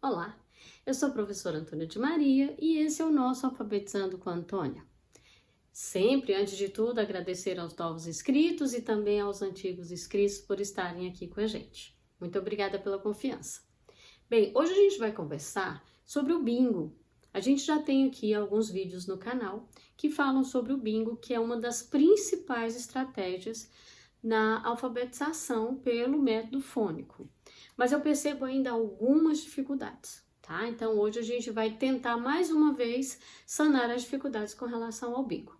Olá, eu sou a professora Antônia de Maria e esse é o nosso Alfabetizando com a Antônia. Sempre, antes de tudo, agradecer aos novos inscritos e também aos antigos inscritos por estarem aqui com a gente. Muito obrigada pela confiança. Bem, hoje a gente vai conversar sobre o bingo. A gente já tem aqui alguns vídeos no canal que falam sobre o bingo, que é uma das principais estratégias na alfabetização pelo método fônico. Mas eu percebo ainda algumas dificuldades, tá? Então hoje a gente vai tentar mais uma vez sanar as dificuldades com relação ao bingo.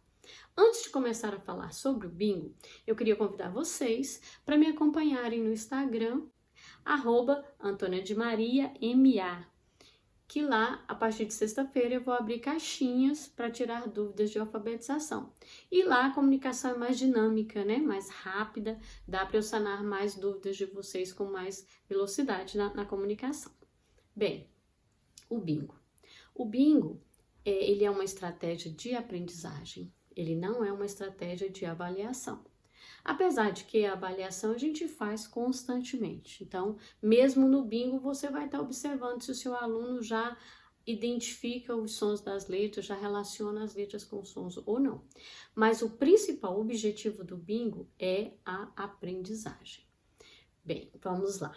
Antes de começar a falar sobre o bingo, eu queria convidar vocês para me acompanharem no Instagram, @AntoniaDeMariaMA, que lá, a partir de sexta-feira, eu vou abrir caixinhas para tirar dúvidas de alfabetização. E lá a comunicação é mais dinâmica, né? Mais rápida, dá para eu sanar mais dúvidas de vocês com mais velocidade na comunicação. Bem, o bingo. O bingo, ele é uma estratégia de aprendizagem, ele não é uma estratégia de avaliação. Apesar de que a avaliação a gente faz constantemente. Então, mesmo no bingo, você vai estar observando se o seu aluno já identifica os sons das letras, já relaciona as letras com os sons ou não. Mas o principal objetivo do bingo é a aprendizagem. Bem, vamos lá.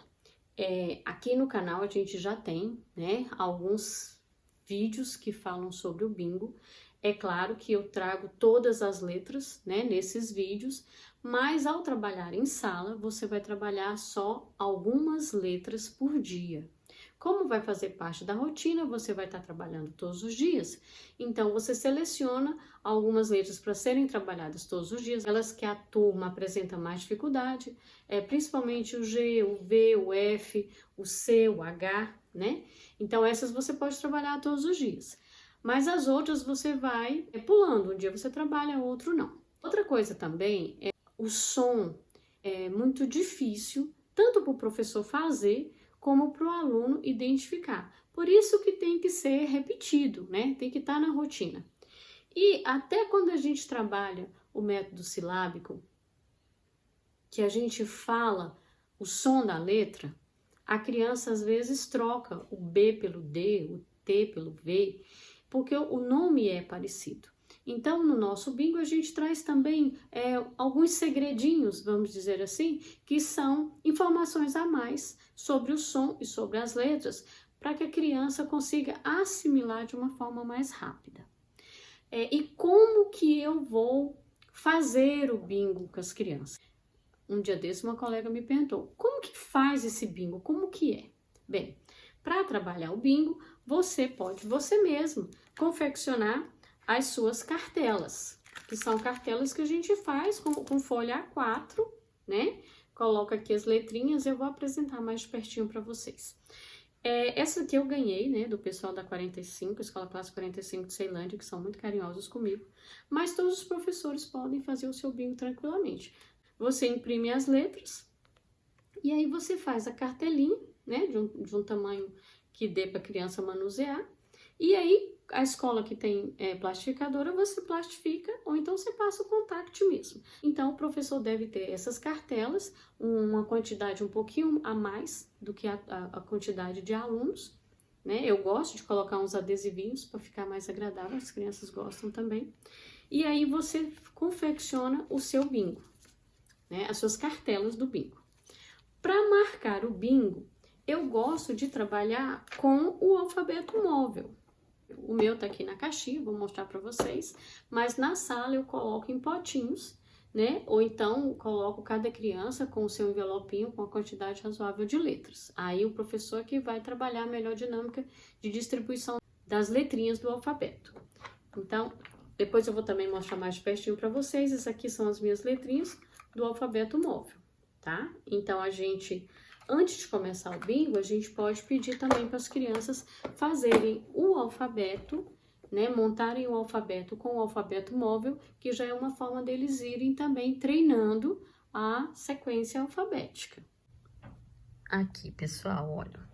Aqui no canal a gente já tem, né, alguns vídeos que falam sobre o bingo. É claro que eu trago todas as letras, né, nesses vídeos, mas ao trabalhar em sala, você vai trabalhar só algumas letras por dia. Como vai fazer parte da rotina, você vai estar trabalhando todos os dias. Então, você seleciona algumas letras para serem trabalhadas todos os dias, elas que a turma apresenta mais dificuldade, principalmente o G, o V, o F, o C, o H, né? Então, essas você pode trabalhar todos os dias. Mas as outras você vai pulando, um dia você trabalha, outro não. Outra coisa também é o som, é muito difícil, tanto para o professor fazer, como para o aluno identificar. Por isso que tem que ser repetido, né? Tem que estar na rotina. E até quando a gente trabalha o método silábico, que a gente fala o som da letra, a criança às vezes troca o B pelo D, o T pelo V, porque o nome é parecido. Então, no nosso bingo, a gente traz também alguns segredinhos, vamos dizer assim, que são informações a mais sobre o som e sobre as letras, para que a criança consiga assimilar de uma forma mais rápida. E como que eu vou fazer o bingo com as crianças? Um dia desse, uma colega me perguntou, como que faz esse bingo? Como que é? Bem, para trabalhar o bingo, você pode, você mesmo, confeccionar as suas cartelas, que são cartelas que a gente faz com folha A4, né? Coloca aqui as letrinhas, eu vou apresentar mais de pertinho para vocês. Essa aqui eu ganhei, né, do pessoal da 45, Escola Classe 45 de Ceilândia, que são muito carinhosos comigo, mas todos os professores podem fazer o seu bingo tranquilamente. Você imprime as letras e aí você faz a cartelinha, né, de um tamanho que dê para a criança manusear, e aí a escola que tem plastificadora, você plastifica, ou então você passa o contact mesmo. Então o professor deve ter essas cartelas, uma quantidade um pouquinho a mais do que a quantidade de alunos, né? Eu gosto de colocar uns adesivinhos para ficar mais agradável, as crianças gostam também. E aí você confecciona o seu bingo, né? As suas cartelas do bingo. Para marcar o bingo, eu gosto de trabalhar com o alfabeto móvel. O meu tá aqui na caixinha, vou mostrar para vocês, mas na sala eu coloco em potinhos, né? Ou então coloco cada criança com o seu envelopinho com a quantidade razoável de letras. Aí o professor que vai trabalhar a melhor dinâmica de distribuição das letrinhas do alfabeto. Então, depois eu vou também mostrar mais de pertinho para vocês. Essas aqui são as minhas letrinhas do alfabeto móvel, tá? Então, antes de começar o bingo, a gente pode pedir também para as crianças fazerem o alfabeto, né, montarem o alfabeto com o alfabeto móvel, que já é uma forma deles irem também treinando a sequência alfabética. Aqui, pessoal, olha,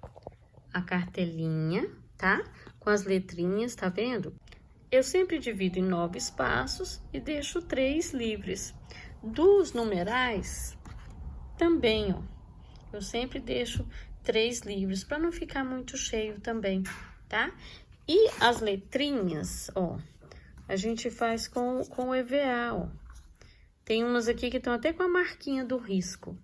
a cartelinha, tá? Com as letrinhas, tá vendo? Eu sempre divido em 9 espaços e deixo 3 livres. Dos numerais, também, ó. Eu sempre deixo 3 livros, para não ficar muito cheio também, tá? E as letrinhas, ó, a gente faz com o EVA, ó. Tem umas aqui que estão até com a marquinha do risco.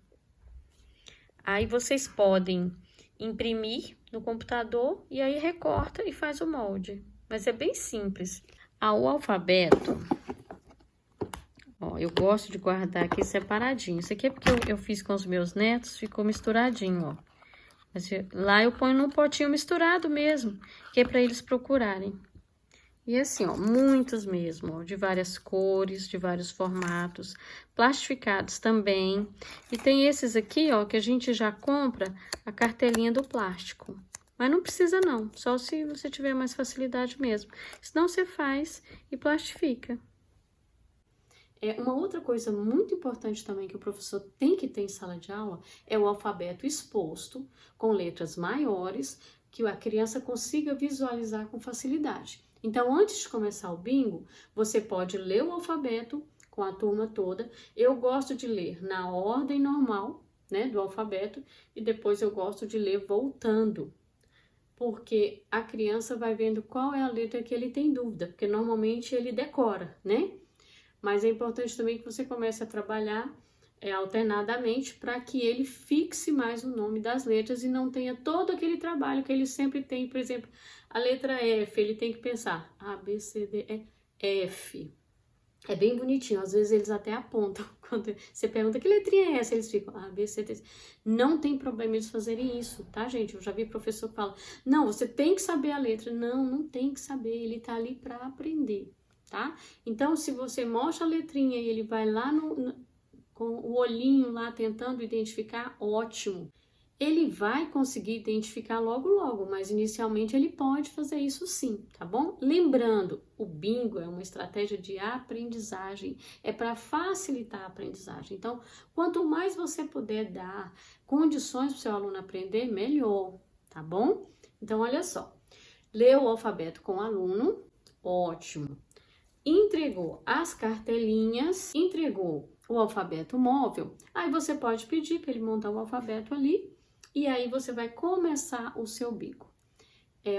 Aí, vocês podem imprimir no computador e aí recorta e faz o molde. Mas é bem simples. O alfabeto, ó, eu gosto de guardar aqui separadinho. Isso aqui é porque eu fiz com os meus netos, ficou misturadinho, ó. Mas lá eu ponho num potinho misturado mesmo, que é para eles procurarem. E assim, ó, muitos mesmo, ó, de várias cores, de vários formatos, plastificados também. E tem esses aqui, ó, que a gente já compra a cartelinha do plástico. Mas não precisa não, só se você tiver mais facilidade mesmo. Senão você faz e plastifica. Uma outra coisa muito importante também que o professor tem que ter em sala de aula é o alfabeto exposto, com letras maiores, que a criança consiga visualizar com facilidade. Então, antes de começar o bingo, você pode ler o alfabeto com a turma toda. Eu gosto de ler na ordem normal, né, do alfabeto, e depois eu gosto de ler voltando, porque a criança vai vendo qual é a letra que ele tem dúvida, porque normalmente ele decora, né? Mas é importante também que você comece a trabalhar alternadamente para que ele fixe mais o nome das letras e não tenha todo aquele trabalho que ele sempre tem. Por exemplo, a letra F, ele tem que pensar A, B, C, D, E, F. É bem bonitinho, às vezes eles até apontam. Quando você pergunta que letrinha é essa, eles ficam A, B, C, D. Não tem problema eles fazerem isso, tá, gente? Eu já vi professor que fala, não, você tem que saber a letra. Não, não tem que saber, ele tá ali para aprender, tá? Então, se você mostra a letrinha e ele vai lá com o olhinho lá tentando identificar, ótimo. Ele vai conseguir identificar logo, mas inicialmente ele pode fazer isso sim, tá bom? Lembrando, o bingo é uma estratégia de aprendizagem, é para facilitar a aprendizagem. Então, quanto mais você puder dar condições para o seu aluno aprender, melhor, tá bom? Então, olha só, leu o alfabeto com o aluno, ótimo. Entregou as cartelinhas, entregou o alfabeto móvel, aí você pode pedir para ele montar o alfabeto ali, e aí você vai começar o seu bingo.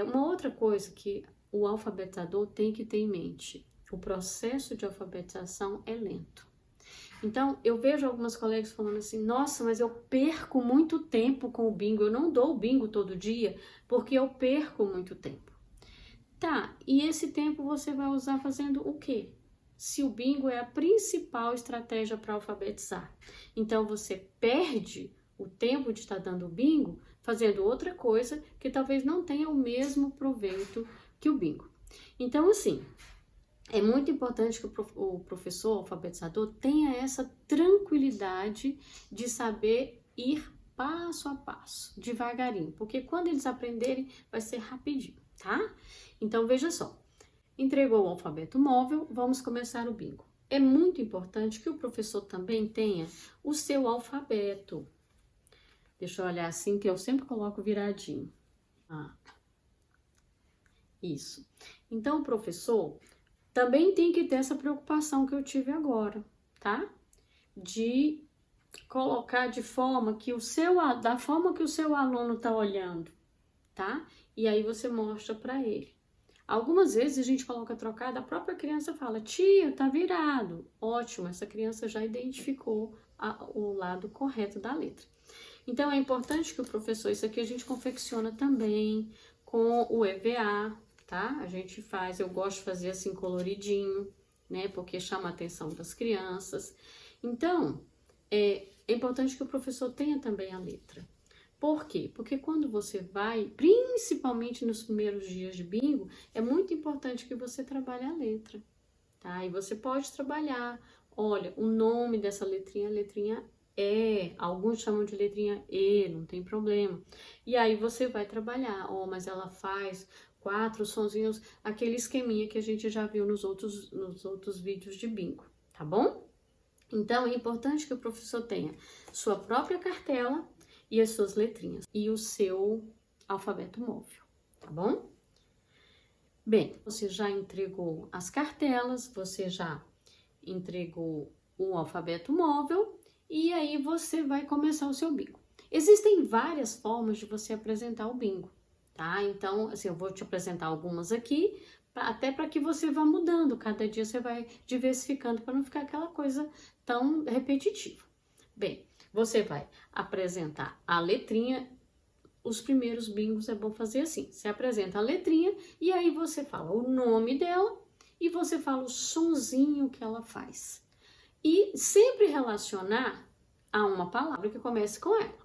Uma outra coisa que o alfabetizador tem que ter em mente, o processo de alfabetização é lento. Então, eu vejo algumas colegas falando assim, nossa, mas eu perco muito tempo com o bingo, eu não dou o bingo todo dia, porque eu perco muito tempo. Tá, e esse tempo você vai usar fazendo o quê? Se o bingo é a principal estratégia para alfabetizar. Então, você perde o tempo de estar dando o bingo fazendo outra coisa que talvez não tenha o mesmo proveito que o bingo. Então, assim, é muito importante que o professor alfabetizador tenha essa tranquilidade de saber ir passo a passo, devagarinho, porque quando eles aprenderem vai ser rapidinho, tá? Então, veja só, entregou o alfabeto móvel, vamos começar o bingo. É muito importante que o professor também tenha o seu alfabeto. Deixa eu olhar assim, que eu sempre coloco viradinho. Isso. Então, o professor também tem que ter essa preocupação que eu tive agora, tá? De colocar de forma que da forma que o seu aluno tá olhando, tá? E aí você mostra para ele. Algumas vezes a gente coloca trocado, a própria criança fala, tia, tá virado. Ótimo, essa criança já identificou o lado correto da letra. Então, é importante que o professor, isso aqui a gente confecciona também com o EVA, tá? A gente faz, eu gosto de fazer assim coloridinho, né? Porque chama a atenção das crianças. Então, é importante que o professor tenha também a letra. Por quê? Porque quando você vai, principalmente nos primeiros dias de bingo, é muito importante que você trabalhe a letra, tá? E você pode trabalhar, olha, o nome dessa letrinha, a letrinha E, alguns chamam de letrinha E, não tem problema. E aí você vai trabalhar, mas ela faz 4 sonzinhos, aquele esqueminha que a gente já viu nos outros vídeos de bingo, tá bom? Então, é importante que o professor tenha sua própria cartela e as suas letrinhas e o seu alfabeto móvel, tá bom? Bem, você já entregou as cartelas, você já entregou o alfabeto móvel e aí você vai começar o seu bingo. Existem várias formas de você apresentar o bingo, tá? Então, assim, eu vou te apresentar algumas aqui, até para que você vá mudando, cada dia você vai diversificando para não ficar aquela coisa tão repetitiva. Bem, você vai apresentar a letrinha. Os primeiros bingos é bom fazer assim, você apresenta a letrinha e aí você fala o nome dela e você fala o sonzinho que ela faz. E sempre relacionar a uma palavra que comece com ela.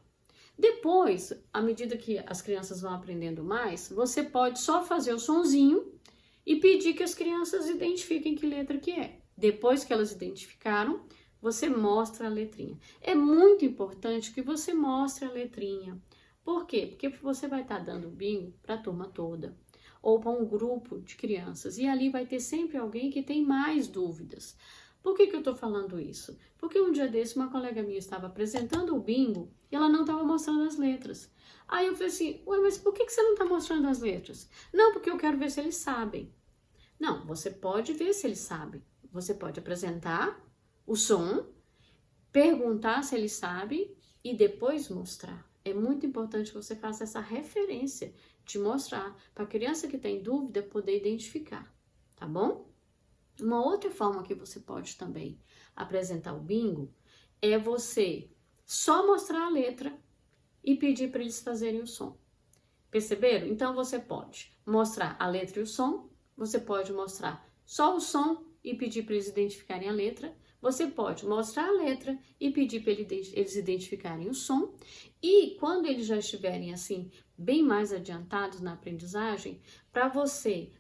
Depois, à medida que as crianças vão aprendendo mais, você pode só fazer o sonzinho e pedir que as crianças identifiquem que letra que é. Depois que elas identificaram, você mostra a letrinha. É muito importante que você mostre a letrinha. Por quê? Porque você vai estar dando bingo para a turma toda ou para um grupo de crianças e ali vai ter sempre alguém que tem mais dúvidas. Por que eu estou falando isso? Porque um dia desse uma colega minha estava apresentando o bingo e ela não estava mostrando as letras. Aí eu falei assim, ué, mas por que você não está mostrando as letras? Não, porque eu quero ver se eles sabem. Não, você pode ver se eles sabem. Você pode apresentar o som, perguntar se eles sabem e depois mostrar. É muito importante que você faça essa referência de mostrar para a criança que tem dúvida poder identificar, tá bom? Uma outra forma que você pode também apresentar o bingo é você só mostrar a letra e pedir para eles fazerem o som. Perceberam? Então você pode mostrar a letra e o som, você pode mostrar só o som e pedir para eles identificarem a letra. Você pode mostrar a letra e pedir para eles identificarem o som. E quando eles já estiverem assim, bem mais adiantados na aprendizagem, para você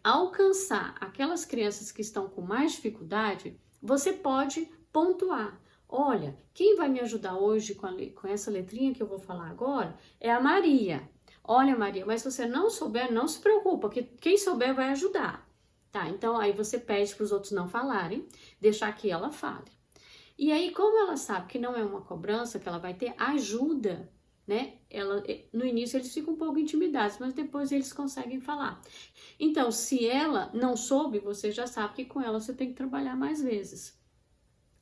alcançar aquelas crianças que estão com mais dificuldade, você pode pontuar. Olha, quem vai me ajudar hoje com essa letrinha que eu vou falar agora é a Maria. Olha, Maria, mas se você não souber, não se preocupa, que quem souber vai ajudar. Tá, então aí você pede para os outros não falarem, deixar que ela fale. E aí, como ela sabe que não é uma cobrança, que ela vai ter ajuda, né? No início eles ficam um pouco intimidados, mas depois eles conseguem falar. Então, se ela não soube, você já sabe que com ela você tem que trabalhar mais vezes.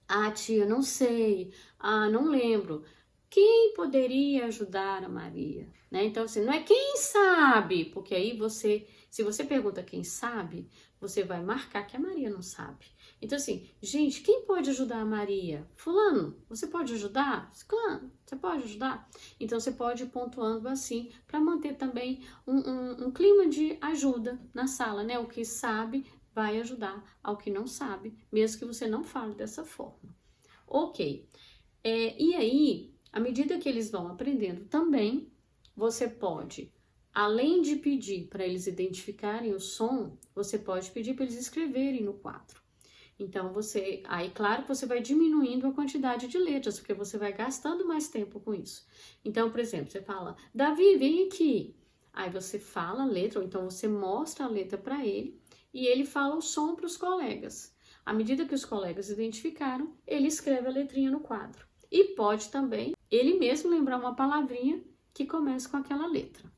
Ah, tia, não sei. Ah, não lembro. Quem poderia ajudar a Maria? Né? Então, assim, não é quem sabe, porque aí se você pergunta quem sabe, você vai marcar que a Maria não sabe. Então, assim, gente, quem pode ajudar a Maria? Fulano, você pode ajudar? Fulano, você pode ajudar? Então, você pode ir pontuando assim, para manter também um clima de ajuda na sala, né? O que sabe vai ajudar ao que não sabe, mesmo que você não fale dessa forma. Ok. E aí, à medida que eles vão aprendendo também, você pode, além de pedir para eles identificarem o som, você pode pedir para eles escreverem no quadro. Então, aí claro que você vai diminuindo a quantidade de letras, porque você vai gastando mais tempo com isso. Então, por exemplo, você fala, Davi, vem aqui. Aí você fala a letra, ou então você mostra a letra para ele, e ele fala o som para os colegas. À medida que os colegas identificaram, ele escreve a letrinha no quadro. E pode também ele mesmo lembrar uma palavrinha que começa com aquela letra.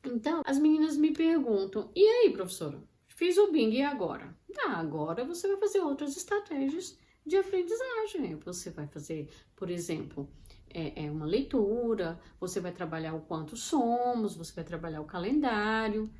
Então, as meninas me perguntam, e aí, professora? Fiz o bingo, e agora? Agora você vai fazer outras estratégias de aprendizagem. Você vai fazer, por exemplo, uma leitura, você vai trabalhar o quanto somos, você vai trabalhar o calendário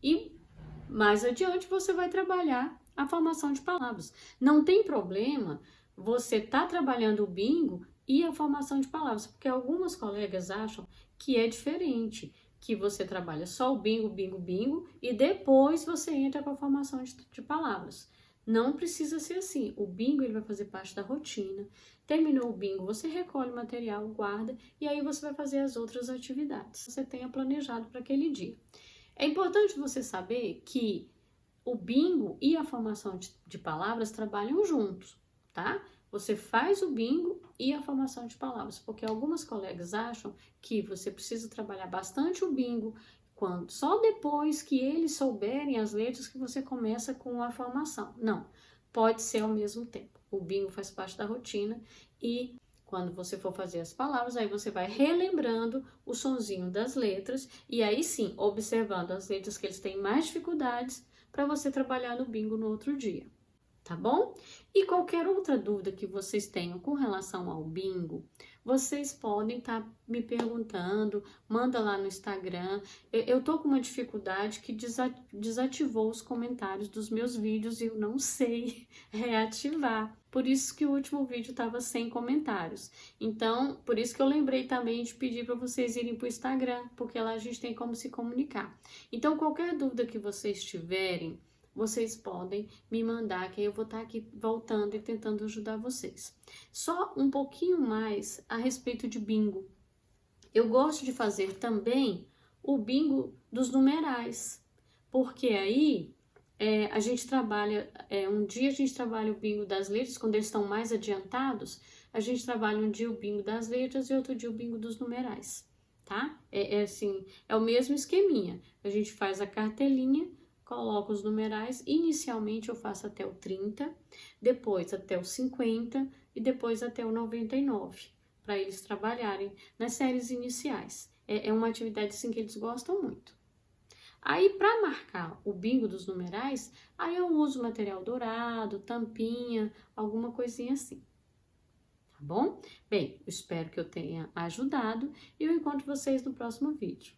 e mais adiante você vai trabalhar a formação de palavras. Não tem problema você tá trabalhando o bingo e a formação de palavras, porque algumas colegas acham que é diferente, que você trabalha só o bingo, bingo, bingo, e depois você entra com a formação de palavras. Não precisa ser assim. O bingo ele vai fazer parte da rotina. Terminou o bingo, você recolhe o material, guarda, e aí você vai fazer as outras atividades que você tenha planejado para aquele dia. É importante você saber que o bingo e a formação de palavras trabalham juntos, tá? Você faz o bingo e a formação de palavras, porque algumas colegas acham que você precisa trabalhar bastante o bingo só depois que eles souberem as letras que você começa com a formação. Não, pode ser ao mesmo tempo. O bingo faz parte da rotina e quando você for fazer as palavras, aí você vai relembrando o sonzinho das letras e aí sim, observando as letras que eles têm mais dificuldades para você trabalhar no bingo no outro dia. tá bom? E qualquer outra dúvida que vocês tenham com relação ao bingo, vocês podem estar me perguntando, manda lá no Instagram. Eu tô com uma dificuldade que desativou os comentários dos meus vídeos e eu não sei reativar. Por isso que o último vídeo estava sem comentários. Então, por isso que eu lembrei também de pedir para vocês irem para o Instagram, porque lá a gente tem como se comunicar. Então, qualquer dúvida que vocês tiverem, vocês podem me mandar, que aí eu vou estar aqui voltando e tentando ajudar vocês. Só um pouquinho mais a respeito de bingo. Eu gosto de fazer também o bingo dos numerais, porque aí a gente trabalha, um dia a gente trabalha o bingo das letras, quando eles estão mais adiantados, a gente trabalha um dia o bingo das letras e outro dia o bingo dos numerais, tá? Assim, é o mesmo esqueminha. A gente faz a cartelinha, coloco os numerais, inicialmente eu faço até o 30, depois até o 50 e depois até o 99, para eles trabalharem nas séries iniciais. É uma atividade assim que eles gostam muito. Aí, para marcar o bingo dos numerais, aí eu uso material dourado, tampinha, alguma coisinha assim. Tá bom? Bem, eu espero que eu tenha ajudado e eu encontro vocês no próximo vídeo.